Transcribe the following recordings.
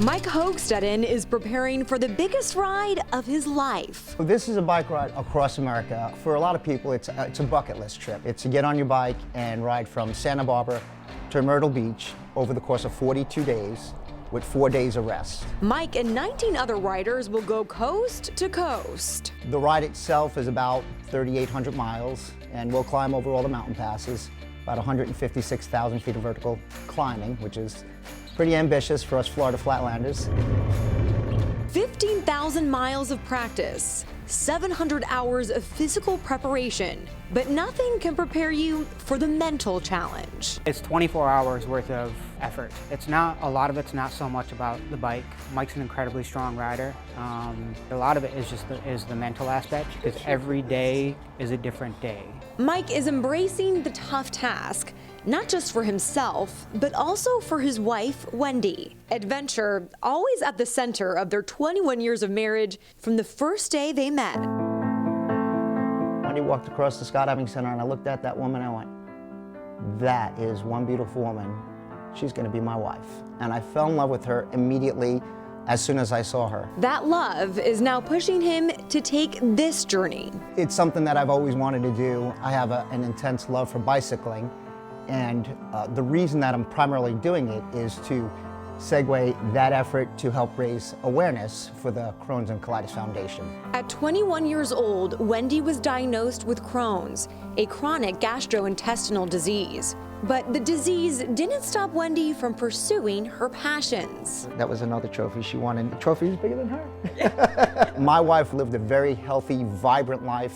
Mike Hoagstetten is preparing for the biggest ride of his life. This is a bike ride across America. For a lot of people, it's a bucket list trip. It's to get on your bike and ride from Santa Barbara to Myrtle Beach over the course of 42 days with 4 days of rest. Mike and 19 other riders will go coast to coast. The ride itself is about 3,800 miles, and we'll climb over all the mountain passes, about 156,000 feet of vertical climbing, which is pretty ambitious for us Florida Flatlanders. 15,000 miles of practice, 700 hours of physical preparation, but nothing can prepare you for the mental challenge. It's 24 hours worth of effort. A lot of it's not so much about the bike. Mike's an incredibly strong rider. A lot of it is just the mental aspect, because every day is a different day. Mike is embracing the tough task, not just for himself, but also for his wife, Wendy. Adventure always at the center of their 21 years of marriage from the first day they met. Wendy walked across the skydiving center and I looked at that woman and I went, that is one beautiful woman. She's gonna be my wife. And I fell in love with her immediately as soon as I saw her. That love is now pushing him to take this journey. It's something that I've always wanted to do. I have an intense love for bicycling. And the reason that I'm primarily doing it is to segue that effort to help raise awareness for the Crohn's and Colitis Foundation. At 21 years old, Wendy was diagnosed with Crohn's, a chronic gastrointestinal disease. But the disease didn't stop Wendy from pursuing her passions. That was another trophy she wanted. The trophy is bigger than her. My wife lived a very healthy, vibrant life,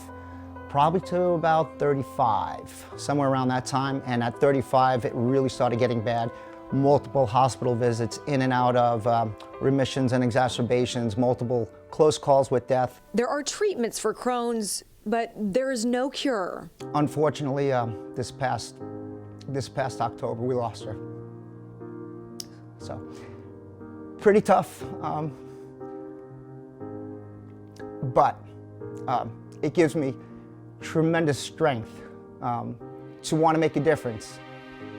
probably to about 35, somewhere around that time. And at 35, it really started getting bad. Multiple hospital visits, in and out of remissions and exacerbations, multiple close calls with death. There are treatments for Crohn's, but there is no cure. Unfortunately, this past October, we lost her. So, pretty tough, but it gives me tremendous strength to want to make a difference,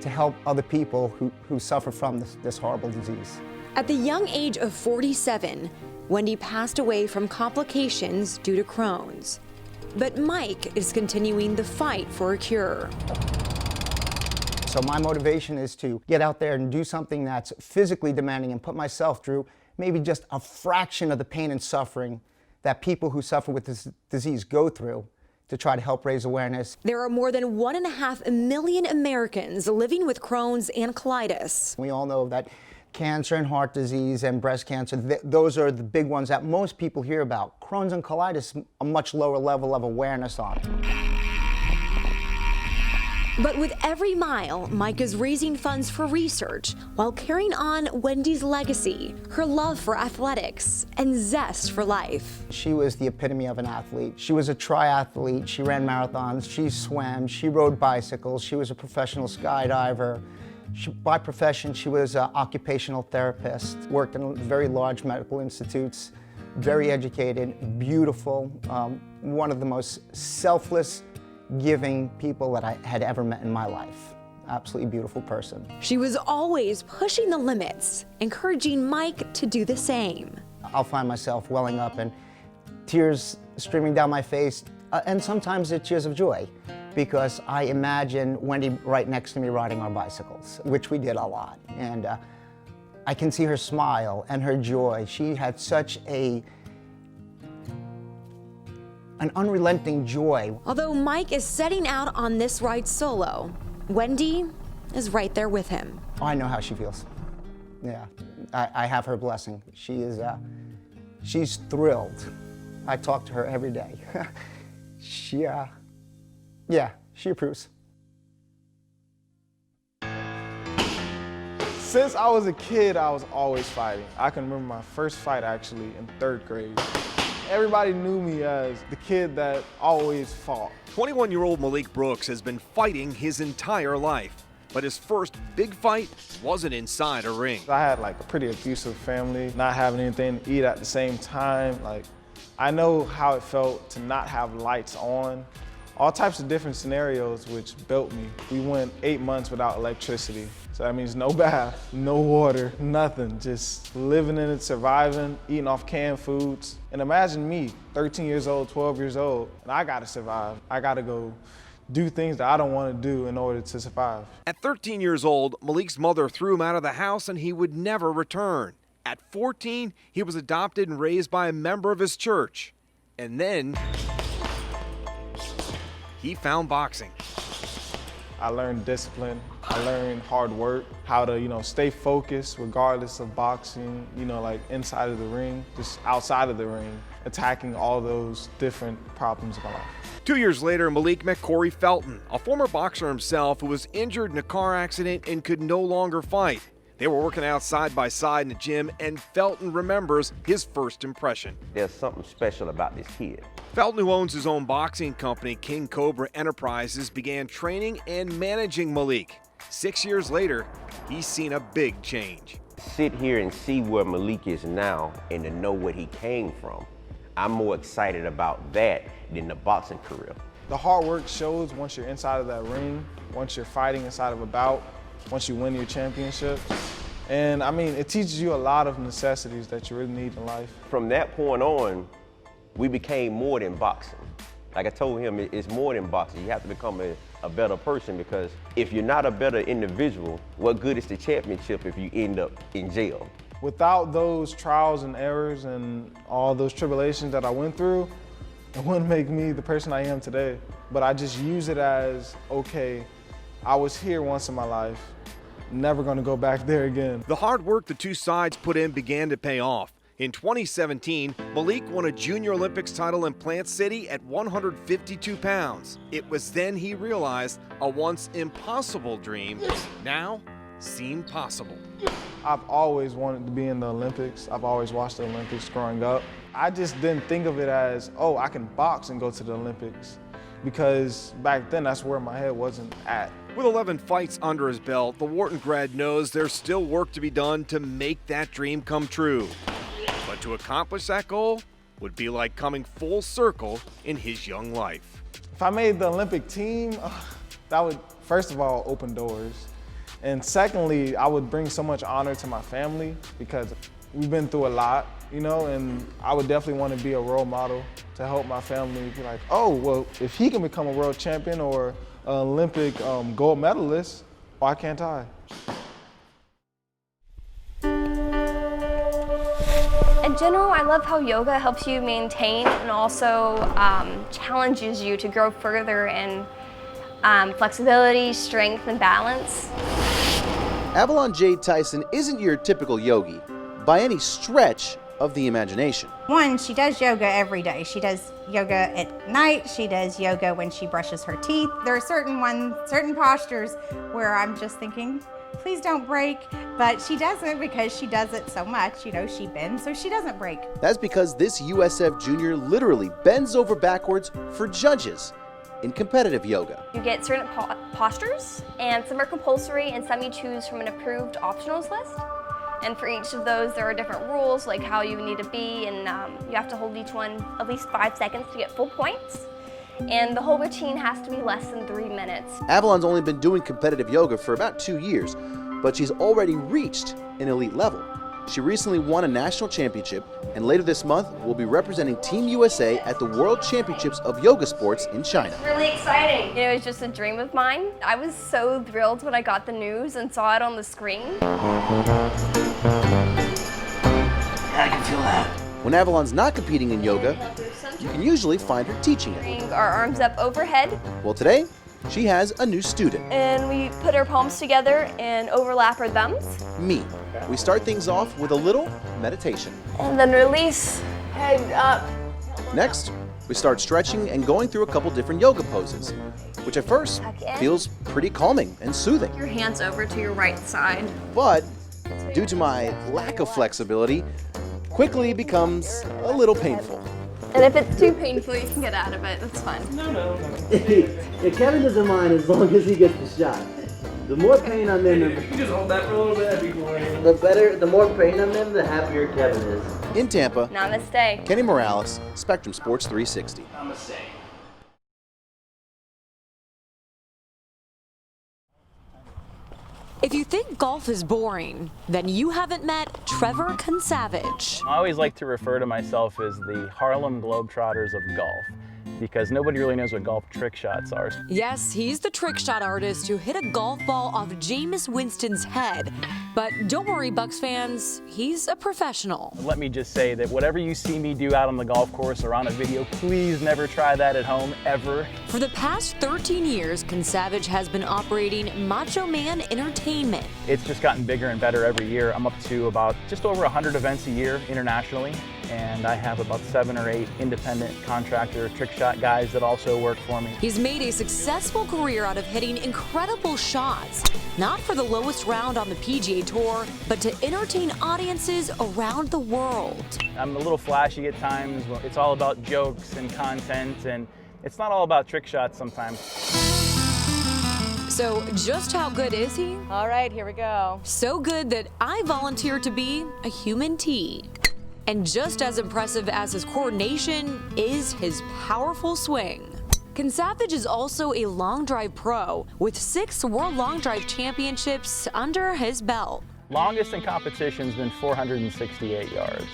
to help other people who suffer from this horrible disease. At the young age of 47, Wendy passed away from complications due to Crohn's. But Mike is continuing the fight for a cure. So my motivation is to get out there and do something that's physically demanding and put myself through maybe just a fraction of the pain and suffering that people who suffer with this disease go through, to try to help raise awareness. There are more than 1.5 million Americans living with Crohn's and colitis. We all know that cancer and heart disease and breast cancer, those are the big ones that most people hear about. Crohn's and colitis, a much lower level of awareness on. But with every mile, Mike is raising funds for research while carrying on Wendy's legacy, her love for athletics, and zest for life. She was the epitome of an athlete. She was a triathlete. She ran marathons. She swam. She rode bicycles. She was a professional skydiver. By profession, she was an occupational therapist, worked in very large medical institutes, very educated, beautiful, one of the most selfless, giving people that I had ever met in my life. Absolutely beautiful person. She was always pushing the limits, encouraging Mike to do the same. I'll find myself welling up and tears streaming down my face, and sometimes it's tears of joy, because I imagine Wendy right next to me riding our bicycles, which we did a lot. And I can see her smile and her joy. She had such an unrelenting joy. Although Mike is setting out on this ride solo, Wendy is right there with him. I know how she feels. Yeah, I have her blessing. She's thrilled. I talk to her every day. She approves. Since I was a kid, I was always fighting. I can remember my first fight actually in 3rd grade. Everybody knew me as the kid that always fought. 21-year-old Malik Brooks has been fighting his entire life, but his first big fight wasn't inside a ring. I had like a pretty abusive family, not having anything to eat at the same time. Like, I know how it felt to not have lights on. All types of different scenarios which built me. We went 8 months without electricity. So that means no bath, no water, nothing. Just living in it, surviving, eating off canned foods. And imagine me, 13 years old, 12 years old, and I gotta survive. I gotta go do things that I don't want to do in order to survive. At 13 years old, Malik's mother threw him out of the house and he would never return. At 14, he was adopted and raised by a member of his church. And then he found boxing. I learned discipline. I learned hard work, how to, stay focused regardless of boxing, like inside of the ring, just outside of the ring, attacking all those different problems of my life. 2 years later, Malik met Corey Felton, a former boxer himself who was injured in a car accident and could no longer fight. They were working out side by side in the gym, and Felton remembers his first impression. There's something special about this kid. Felton, who owns his own boxing company, King Cobra Enterprises, began training and managing Malik. 6 years later, he's seen a big change. Sit here and see where Malik is now and to know what he came from. I'm more excited about that than the boxing career. The hard work shows once you're inside of that ring, once you're fighting inside of a bout, once you win your championship. And it teaches you a lot of necessities that you really need in life. From that point on, we became more than boxing. Like I told him, it's more than boxing. You have to become a better person, because if you're not a better individual, what good is the championship if you end up in jail? Without those trials and errors and all those tribulations that I went through, it wouldn't make me the person I am today. But I just use it as, okay, I was here once in my life, never gonna go back there again. The hard work the two sides put in began to pay off. In 2017, Malik won a Junior Olympics title in Plant City at 152 pounds. It was then he realized a once impossible dream now seemed possible. I've always wanted to be in the Olympics. I've always watched the Olympics growing up. I just didn't think of it as, oh, I can box and go to the Olympics, because back then that's where my head wasn't at. With 11 fights under his belt, the Wharton grad knows there's still work to be done to make that dream come true. But to accomplish that goal would be like coming full circle in his young life. If I made the Olympic team, that would, first of all, open doors. And secondly, I would bring so much honor to my family, because we've been through a lot, and I would definitely want to be a role model to help my family be like, oh, well, if he can become a world champion or an Olympic gold medalist, why can't I? In general, I love how yoga helps you maintain and also challenges you to grow further in flexibility, strength, and balance. Avalon Jade Tyson isn't your typical yogi by any stretch of the imagination. One, she does yoga every day. She does yoga at night. She does yoga when she brushes her teeth. There are certain postures where I'm just thinking, please don't break, but she doesn't, because she does it so much. She bends so she doesn't break. That's because this USF junior literally bends over backwards for judges in competitive yoga. You get certain postures, and some are compulsory and some you choose from an approved optionals list. And for each of those, there are different rules, like how you need to be, and you have to hold each one at least 5 seconds to get full points. And the whole routine has to be less than 3 minutes. Avalon's only been doing competitive yoga for about 2 years, but she's already reached an elite level. She recently won a national championship, and later this month will be representing Team USA at the World Championships of Yoga Sports in China. It's really exciting. It was just a dream of mine. I was so thrilled when I got the news and saw it on the screen. I can feel that. When Avalon's not competing in yoga, you can usually find her teaching it. Bring our arms up overhead. Well, today, she has a new student. And we put our palms together and overlap our thumbs. Me. We start things off with a little meditation. And then release, head up. Next, we start stretching and going through a couple different yoga poses, which at first feels pretty calming and soothing. Your hands over to your right side. But due to my lack of flexibility, quickly becomes a little painful. And if it's too painful, you can get out of it. That's fine. No. Yeah, Kevin doesn't mind as long as he gets the shot. The more pain I'm in, you just hold that for a little bit beforehand. the more pain I'm in, the happier Kevin is. In Tampa, Namaste. Kenny Morales, Spectrum Sports 360. Namaste. If you think golf is boring, then you haven't met Trevor Consavage. I always like to refer to myself as the Harlem Globetrotters of golf, because nobody really knows what golf trick shots are. Yes, he's the trick shot artist who hit a golf ball off Jameis Winston's head. But don't worry, Bucs fans, he's a professional. Let me just say that whatever you see me do out on the golf course or on a video, please never try that at home, ever. For the past 13 years, Consavage has been operating Macho Man Entertainment. It's just gotten bigger and better every year. I'm up to about just over 100 events a year internationally, and I have about 7 or 8 independent contractor trick shot guys that also work for me. He's made a successful career out of hitting incredible shots, not for the lowest round on the PGA Tour, but to entertain audiences around the world. I'm a little flashy at times. It's all about jokes and content, and it's not all about trick shots sometimes. So just how good is he? All right, here we go. So good that I volunteered to be a human tee. And just as impressive as his coordination is his powerful swing. Consavage is also a long drive pro with 6 World Long Drive Championships under his belt. Longest in competition's been 468 yards,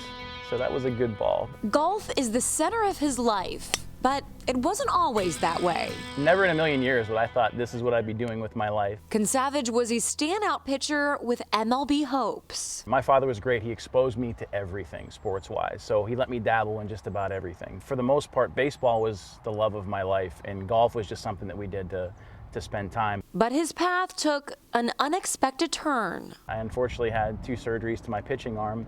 so that was a good ball. Golf is the center of his life, but it wasn't always that way. Never in a million years would I thought this is what I'd be doing with my life. Consavage was a standout pitcher with MLB hopes. My father was great. He exposed me to everything sports-wise, so he let me dabble in just about everything. For the most part, baseball was the love of my life, and golf was just something that we did to spend time. But his path took an unexpected turn. I unfortunately had 2 surgeries to my pitching arm.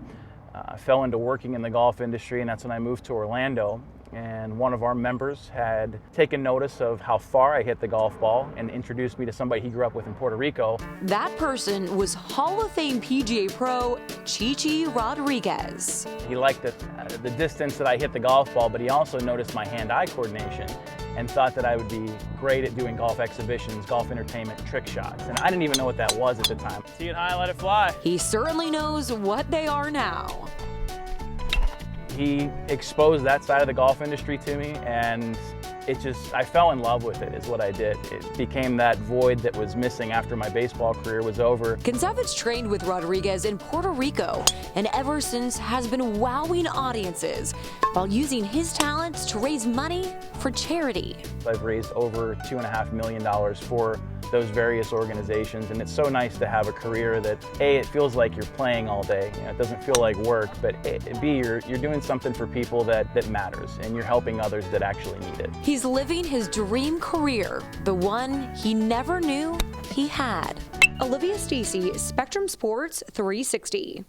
I fell into working in the golf industry, and that's when I moved to Orlando. And one of our members had taken notice of how far I hit the golf ball and introduced me to somebody he grew up with in Puerto Rico. That person was Hall of Fame PGA pro Chichi Rodriguez. He liked the distance that I hit the golf ball, but he also noticed my hand-eye coordination and thought that I would be great at doing golf exhibitions, golf entertainment, trick shots. And I didn't even know what that was at the time. See it high, let it fly. He certainly knows what they are now. He exposed that side of the golf industry to me, and I fell in love with it, is what I did. It became that void that was missing after my baseball career was over. Consavage trained with Rodriguez in Puerto Rico, and ever since has been wowing audiences while using his talents to raise money for charity. I've raised over $2.5 million for those various organizations, and it's so nice to have a career that A, it feels like you're playing all day. You know, it doesn't feel like work, but B, you're doing something for people that matters, and you're helping others that actually need it. He's living his dream career, the one he never knew he had. Olivia Stacey, Spectrum Sports 360.